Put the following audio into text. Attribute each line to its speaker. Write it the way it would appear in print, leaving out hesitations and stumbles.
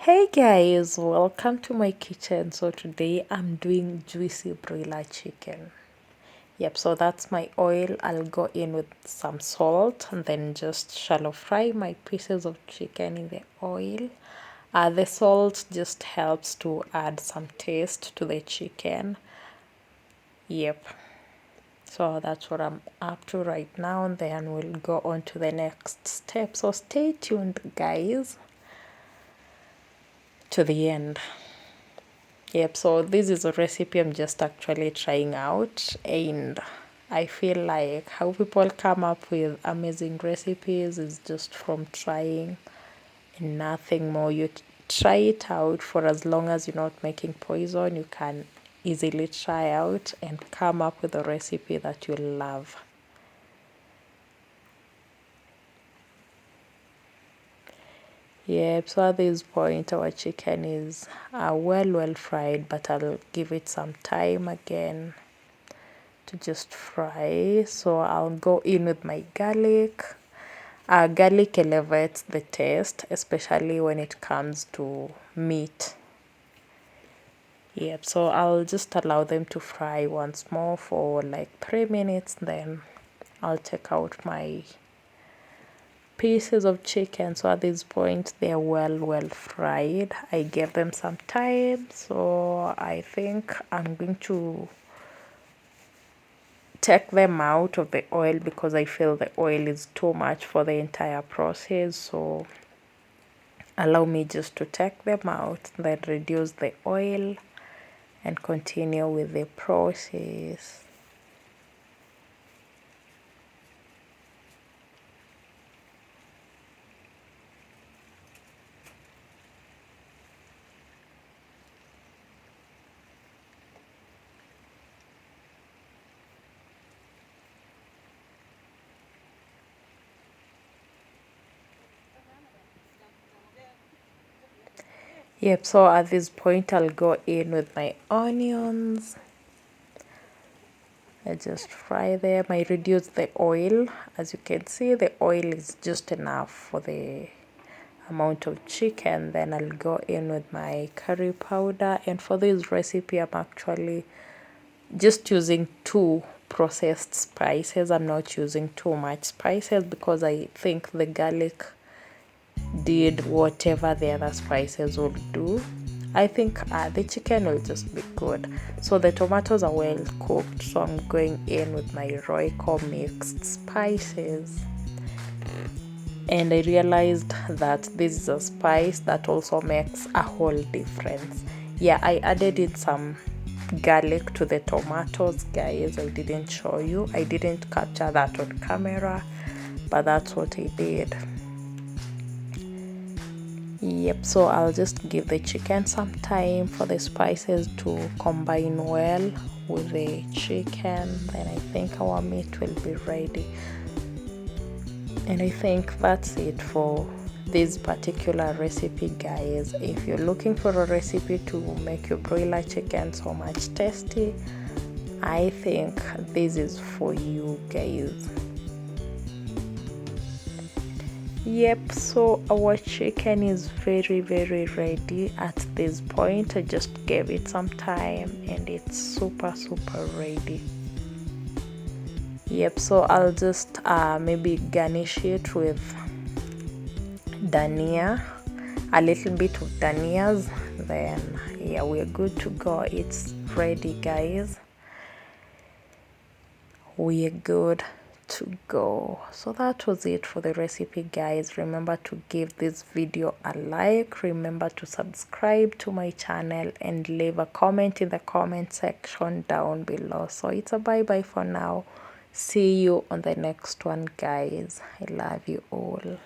Speaker 1: Hey guys, welcome to my kitchen. So today I'm doing juicy broiler chicken. Yep, so that's my oil. I'll go in with some salt and then just shallow fry my pieces of chicken in the oil. The salt just helps to add some taste to the chicken. Yep, so that's what I'm up to right now, and then we'll go on to the next step. So stay tuned, guys, to the end. Yep, so this is a recipe I'm just actually trying out, and I feel like how people come up with amazing recipes is just from trying and nothing more. You try it out for as long as you're not making poison, you can easily try out and come up with a recipe that you love. Yep, so at this point our chicken is well fried, but I'll give it some time again to just fry. So I'll go in with my garlic. Garlic elevates the taste, especially when it comes to meat. Yep, so I'll just allow them to fry once more for like 3 minutes, then I'll take out my pieces of chicken. So at this point they're well fried. I gave them some time, so I think I'm going to take them out of the oil because I feel the oil is too much for the entire process. So allow me just to take them out, then reduce the oil and continue with the process. Yep, so at this point I'll go in with my onions. I just fry them. I reduce the oil. As you can see, the oil is just enough for the amount of chicken. Then I'll go in with my curry powder, and for this recipe I'm actually just using 2 processed spices. I'm not using too much spices because I think the garlic did whatever the other spices would do. I think the chicken will just be good. So the tomatoes are well cooked, so I'm going in with my Royco mixed spices. And I realized that this is a spice that also makes a whole difference. Yeah, I added in some garlic to the tomatoes, guys. I didn't show you. I didn't capture that on camera, but that's what I did. Yep, so I'll just give the chicken some time for the spices to combine well with the chicken. Then I think our meat will be ready. And I think that's it for this particular recipe, guys. If you're looking for a recipe to make your broiler chicken so much tasty, I think this is for you guys. Yep, so our chicken is very ready at this point. I just gave it some time and it's super ready. Yep, so I'll just maybe garnish it with dania, a little bit of danias, then yeah, we're good to go. It's ready, guys. We're good to go. So that was it for the recipe, guys. Remember to give this video a like, remember to subscribe to my channel, and leave a comment in the comment section down below. So it's a bye for now. See you on the next one, guys. I love you all.